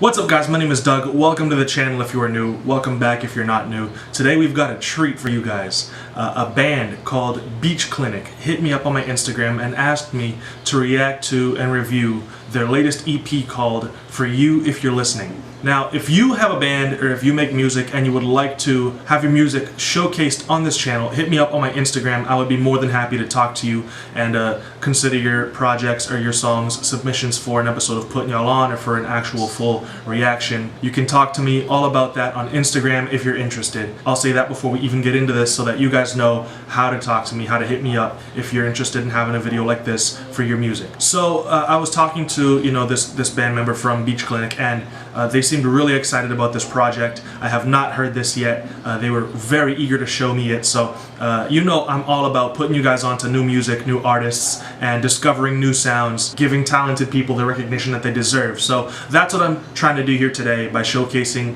What's up guys, my name is Doug. Welcome to the channel if you are new. Welcome back if you're not new. Today we've got a treat for you guys. A band called Beach Clinic hit me up on my Instagram and asked me to react to and review their latest EP called For You If You're Listening. Now, if you have a band or if you make music and you would like to have your music showcased on this channel, hit me up on my Instagram. I would be more than happy to talk to you and consider your projects or your songs submissions for an episode of Putting Y'all On or for an actual full reaction. You can talk to me all about that on Instagram if you're interested. I'll say that before we even get into this so that you guys know how to talk to me, how to hit me up if you're interested in having a video like this for your music. So I was talking to this band member from Beach Clinic, and they seemed really excited about this project. I have not heard this yet. They were very eager to show me it, so I'm all about putting you guys onto new music, new artists, and discovering new sounds, giving talented people the recognition that they deserve. So that's what I'm trying to do here today by showcasing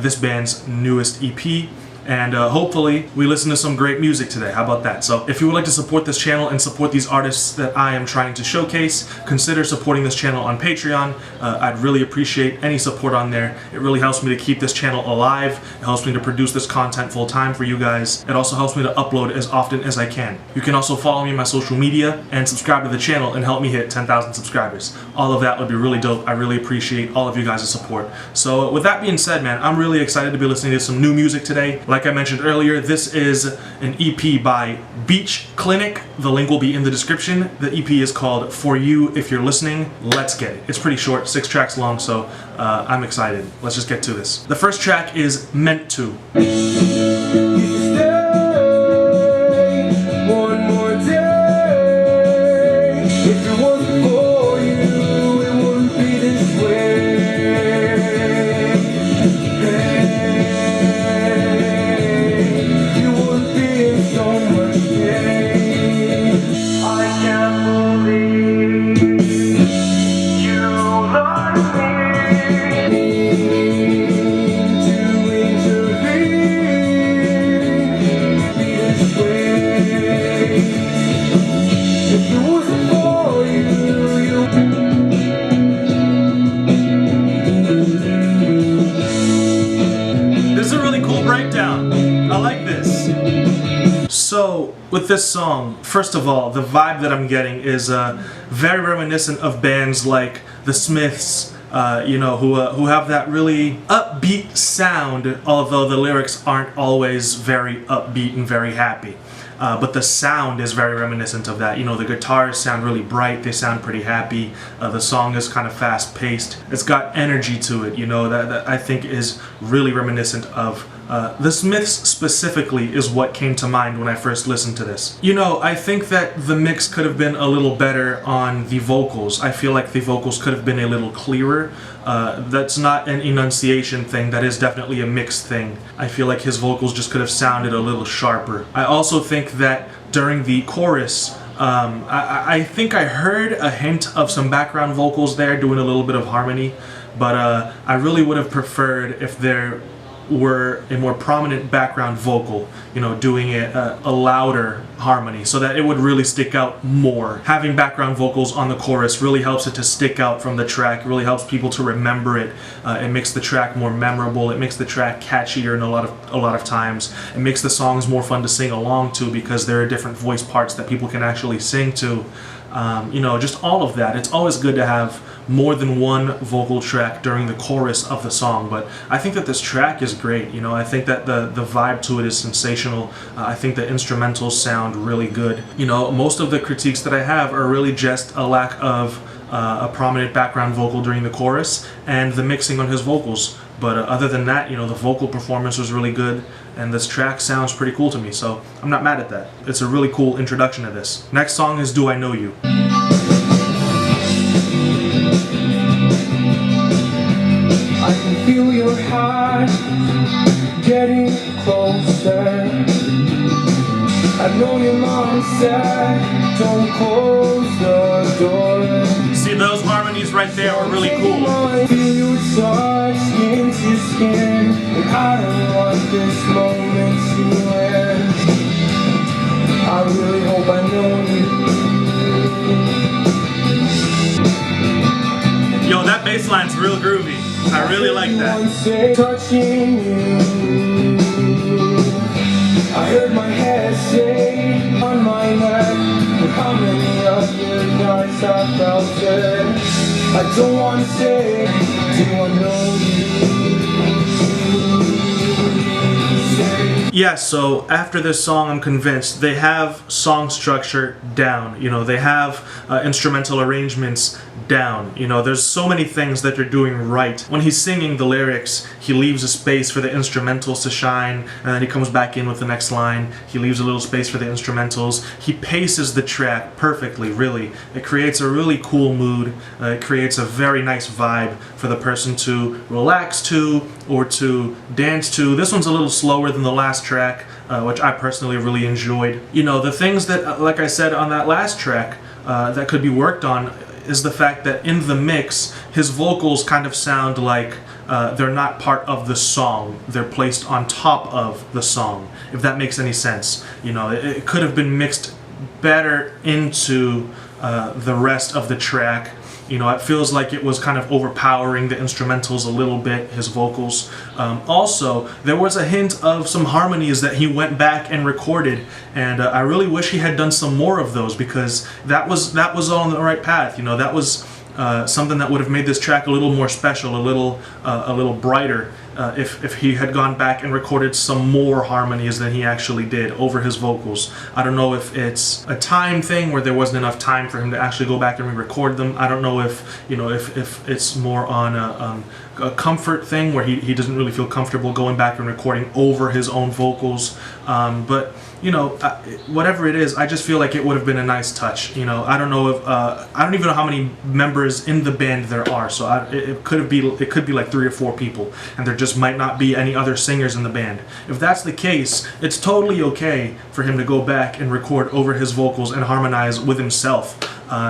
this band's newest EP. And hopefully we listen to some great music today. How about that? So if you would like to support this channel and support these artists that I am trying to showcase, consider supporting this channel on Patreon. I'd really appreciate any support on there. It really helps me to keep this channel alive. It helps me to produce this content full time for you guys. It also helps me to upload as often as I can. You can also follow me on my social media and subscribe to the channel and help me hit 10,000 subscribers. All of that would be really dope. I really appreciate all of you guys' support. So with that being said, man, I'm really excited to be listening to some new music today. Like I mentioned earlier, this is an EP by Beach Clinic. The link will be in the description. The EP is called For You If You're Listening. Let's get it. It's pretty short, 6 tracks long, so I'm excited. Let's just get to this. The first track is Meant To. So, with this song, first of all, the vibe that I'm getting is very reminiscent of bands like The Smiths, who have that really upbeat sound, although the lyrics aren't always very upbeat and very happy. But the sound is very reminiscent of that. The guitars sound really bright, they sound pretty happy. The song is kind of fast-paced. It's got energy to it, that I think is really reminiscent of The Smiths specifically is what came to mind when I first listened to this. I think that the mix could have been a little better on the vocals. I feel like the vocals could have been a little clearer. That's not an enunciation thing, that is definitely a mix thing. I feel like his vocals just could have sounded a little sharper. I also think that during the chorus, I think I heard a hint of some background vocals there doing a little bit of harmony, but I really would have preferred if there were a more prominent background vocal, doing a louder harmony so that it would really stick out more. Having background vocals on the chorus really helps it to stick out from the track, really helps people to remember it. It makes the track more memorable, it makes the track catchier in a lot of times. It makes the songs more fun to sing along to because there are different voice parts that people can actually sing to. Just all of that. It's always good to have more than one vocal track during the chorus of the song, but I think that this track is great. I think that the vibe to it is sensational. I think the instrumentals sound really good. Most of the critiques that I have are really just a lack of a prominent background vocal during the chorus and the mixing on his vocals. But other than that, the vocal performance was really good, and this track sounds pretty cool to me, so I'm not mad at that. It's a really cool introduction to this. Next song is Do I Know You. I can feel your heart getting closer. I know your mom said don't close the door. See, those harmonies right there were really cool. I feel you touch skin to skin, and I don't want this moment to end. I really hope I know you. Yo, that bass line's real groovy. I really like that. Touching you, I heard my head say on my neck, but how many other nights I felt it. I don't want to say, do I know you? Yeah, so after this song, I'm convinced they have song structure down. You know, they have instrumental arrangements down. You know, there's so many things that they're doing right. When he's singing the lyrics, he leaves a space for the instrumentals to shine, and then he comes back in with the next line. He leaves a little space for the instrumentals. He paces the track perfectly, really. It creates a really cool mood. It creates a very nice vibe for the person to relax to or to dance to. This one's a little slower than the last track, which I personally really enjoyed. You know, the things that, like I said on that last track, that could be worked on is the fact that in the mix, his vocals kind of sound like they're not part of the song. They're placed on top of the song, if that makes any sense. You know, it could have been mixed better into the rest of the track. You know, it feels like it was kind of overpowering the instrumentals a little bit, his vocals. Also, there was a hint of some harmonies that he went back and recorded, and I really wish he had done some more of those, because that was on the right path. You know, that was something that would have made this track a little more special, a little brighter. If he had gone back and recorded some more harmonies than he actually did over his vocals. I don't know if it's a time thing where there wasn't enough time for him to actually go back and re-record them. I don't know if, you know, if it's more on a comfort thing where he doesn't really feel comfortable going back and recording over his own vocals. But you know, whatever it is, I just feel like it would have been a nice touch. You know, I don't know if I don't even know how many members in the band there are. So it could be like 3 or 4 people, and there just might not be any other singers in the band. If that's the case, it's totally okay for him to go back and record over his vocals and harmonize with himself.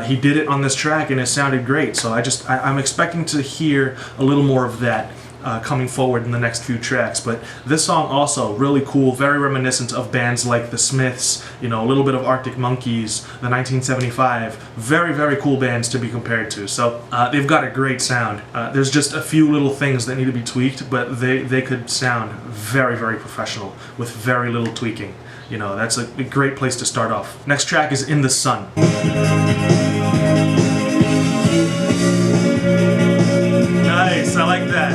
He did it on this track, and it sounded great. So I'm expecting to hear a little more of that coming forward in the next few tracks. But this song also really cool, very reminiscent of bands like the Smiths, you know, a little bit of Arctic Monkeys, the 1975. Very, very cool bands to be compared to. So they've got a great sound. There's just a few little things that need to be tweaked, but they could sound very, very professional with very little tweaking. You know, that's a great place to start off. Next track is In the Sun. Nice, I like that.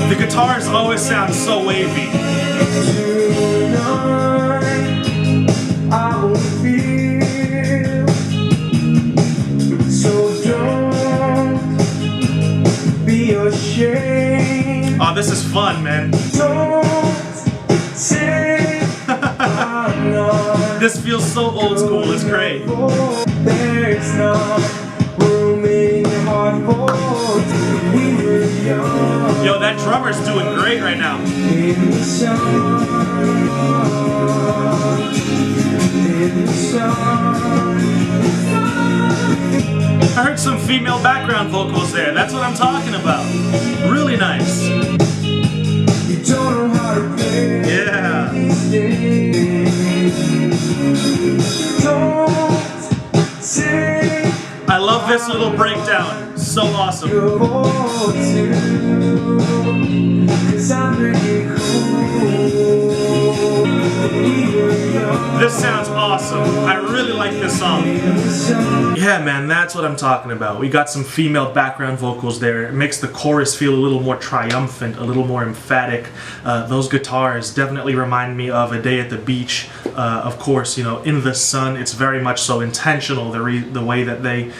The guitars always sound so wavy. Tonight, I will feel, so don't be ashamed. Oh, this is fun, man. Don't say I'm not. This feels so old school, it's great. There's no room in your heart for we were young. Yo, that drummer's doing great right now. In the sun, in the sun. I heard some female background vocals there. That's what I'm talking about. Really nice. You don't know how to play. Yeah. Don't say I love this little breakdown. So awesome. you're all too, 'cause I'm really cool. We were young. This sounds awesome. I really like this song. In the sun. Yeah, man, that's what I'm talking about. We got some female background vocals there. It makes the chorus feel a little more triumphant, a little more emphatic. Those guitars definitely remind me of A Day at the Beach. Of course, you know, In the Sun, it's very much so intentional, the way that they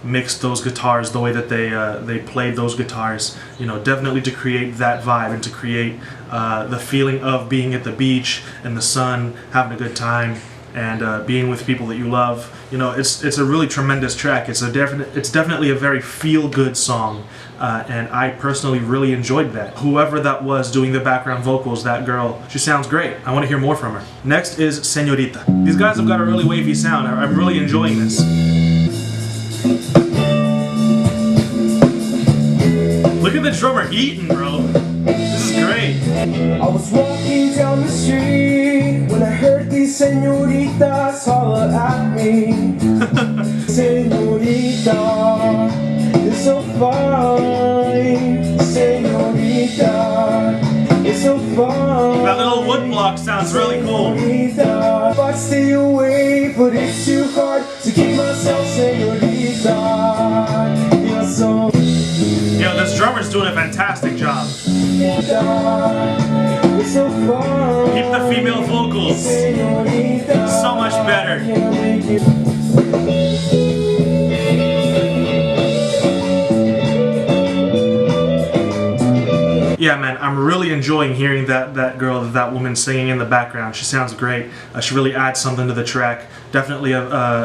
mixed those guitars, the way that they played those guitars, you know, definitely to create that vibe and to create the feeling of being at the beach in the sun, having a good time, and being with people that you love. You know, it's a really tremendous track. It's definitely a very feel-good song, and I personally really enjoyed that. Whoever that was doing the background vocals, that girl, she sounds great. I want to hear more from her. Next is Senorita. These guys have got a really wavy sound. I'm really enjoying this. Look at the drummer eating, bro. This is great. I was walking down the street when I heard these senoritas holler at me. Senorita, It's so fine, Senorita. It's so fine. That little wood block sounds really cool. Senorita. If I stay away, but it's too hard to keep myself, Senorita. You're so. Yo, this drummer's doing a fantastic job. It's so fine. Keep the female vocals so much better. Yeah, man, I'm really enjoying hearing that girl, that woman singing in the background. She sounds great. She really adds something to the track. Definitely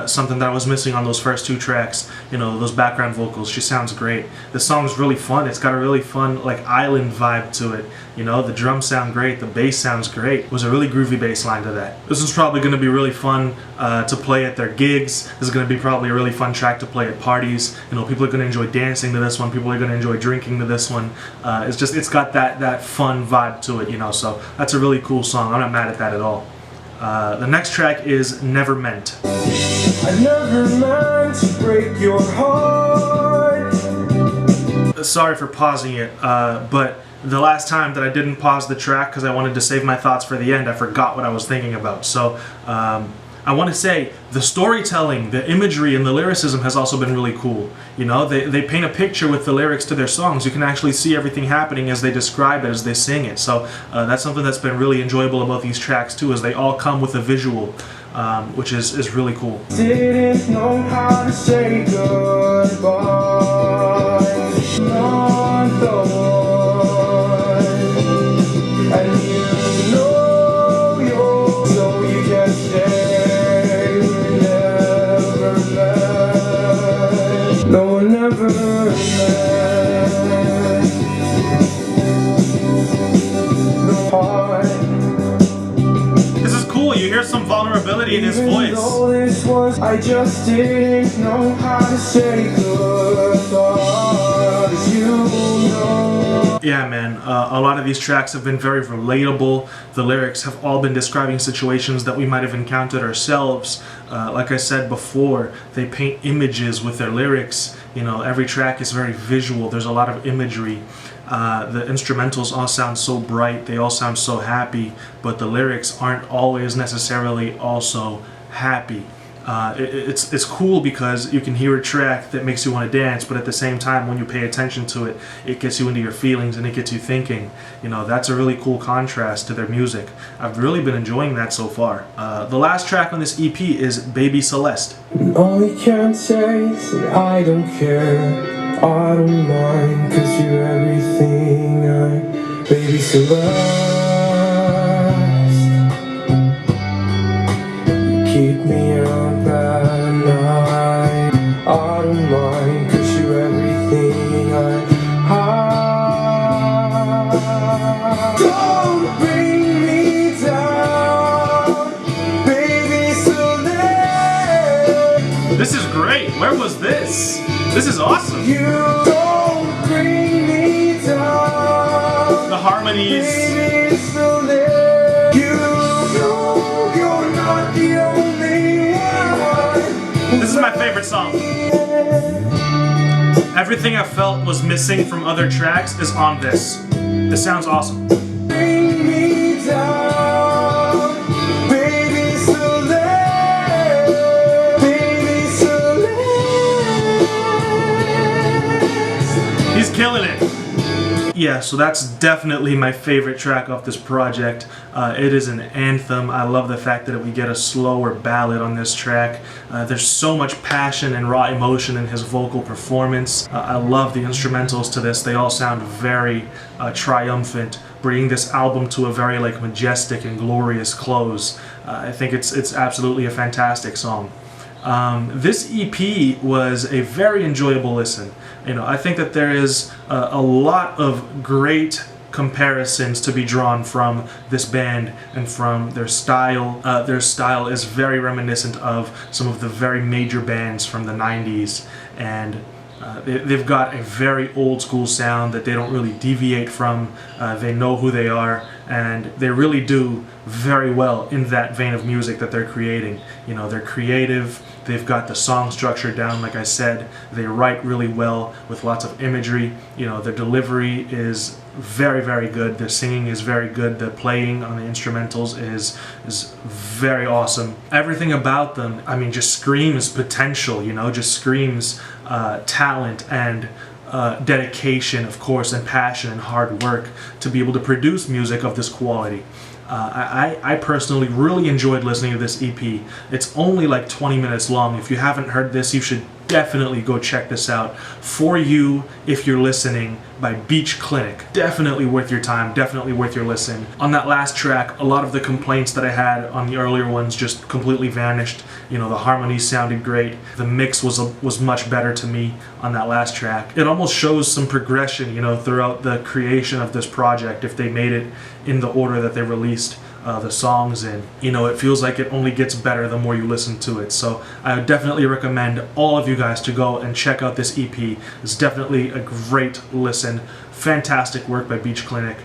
something that I was missing on those first two tracks. You know, those background vocals. She sounds great. The song's really fun. It's got a really fun, like, island vibe to it. You know, the drums sound great. The bass sounds great. It was a really groovy bass line to that. This is probably going to be really fun to play at their gigs. This is going to be probably a really fun track to play at parties. You know, people are going to enjoy dancing to this one. People are going to enjoy drinking to this one. It's got that fun vibe to it, you know, so that's a really cool song. I'm not mad at that at all. The next track is Never Meant. I never meant to break your heart. Sorry for pausing it, but the last time that I didn't pause the track because I wanted to save my thoughts for the end, I forgot what I was thinking about. So I want to say the storytelling, the imagery, and the lyricism has also been really cool. You know, they paint a picture with the lyrics to their songs. You can actually see everything happening as they describe it, as they sing it. So that's something that's been really enjoyable about these tracks too, is they all come with a visual, which is really cool. Didn't know how to say goodbye. Not the one. And you know you're so you can stay. No one ever met. No heart. This is cool. You hear some vulnerability in his voice. All this was, I just didn't know how to say goodbye. You know. Yeah, man. A lot of these tracks have been very relatable. The lyrics have all been describing situations that we might have encountered ourselves. Like I said before, they paint images with their lyrics. You know, every track is very visual. There's a lot of imagery. The instrumentals all sound so bright. They all sound so happy. But the lyrics aren't always necessarily also happy. It's cool because you can hear a track that makes you want to dance, but at the same time, when you pay attention to it, it gets you into your feelings and it gets you thinking. You know, that's a really cool contrast to their music. I've really been enjoying that so far. The last track on this EP is Baby Celeste. And all you can say is that I don't care, I don't mind, 'cause you're everything Baby Celeste. You keep me up at night, I don't mind, 'cause you're everything Don't bring me down, Baby Celeste. This is great. Where was this? This is awesome. You don't bring me down. The harmonies. Baby Celeste. You know you're not the only one. This is my favorite song. Everything I felt was missing from other tracks is on this. This sounds awesome. Bring me down, Baby Celeste. Baby Celeste. He's killing it. Yeah, so that's definitely my favorite track off this project. It is an anthem. I love the fact that we get a slower ballad on this track. There's so much passion and raw emotion in his vocal performance. I love the instrumentals to this. They all sound very triumphant, bringing this album to a very majestic and glorious close. I think it's absolutely a fantastic song. This EP was a very enjoyable listen. You know, I think that there is a lot of great comparisons to be drawn from this band and from their style. Their style is very reminiscent of some of the very major bands from the 90s, and they've got a very old school sound that they don't really deviate from. They know who they are, and they really do very well in that vein of music that they're creating. You know, they're creative, they've got the song structure down, like I said, they write really well with lots of imagery. You know, their delivery is very, very good, their singing is very good, the playing on the instrumentals is very awesome. Everything about them, I mean, just screams potential, you know, just screams talent and dedication, of course, and passion and hard work to be able to produce music of this quality. I personally really enjoyed listening to this EP. It's only like 20 minutes long. If you haven't heard this, you should definitely go check this out. For You, If You're Listening, by Beach Clinic. Definitely worth your time, definitely worth your listen. On that last track, a lot of the complaints that I had on the earlier ones just completely vanished. You know, the harmonies sounded great. The mix was much better to me on that last track. It almost shows some progression, you know, throughout the creation of this project if they made it in the order that they released the songs in. You know, it feels like it only gets better the more you listen to it. So I would definitely recommend all of you guys to go and check out this EP. It's definitely a great listen. Fantastic work by Beach Clinic.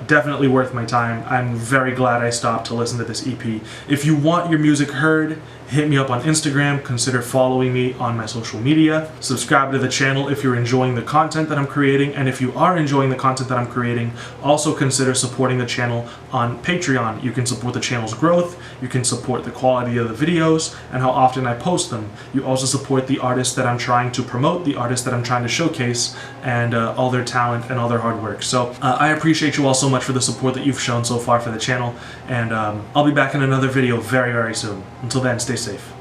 Definitely worth my time. I'm very glad I stopped to listen to this EP. If you want your music heard, hit me up on Instagram, consider following me on my social media, subscribe to the channel if you're enjoying the content that I'm creating, and if you are enjoying the content that I'm creating, also consider supporting the channel on Patreon. You can support the channel's growth, you can support the quality of the videos, and how often I post them. You also support the artists that I'm trying to promote, the artists that I'm trying to showcase, and all their talent and all their hard work. So I appreciate you all so much for the support that you've shown so far for the channel, and I'll be back in another video very, very soon. Until then, stay safe.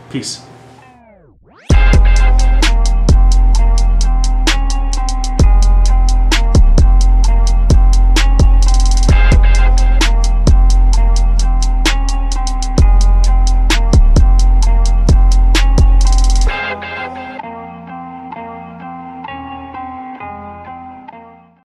Peace.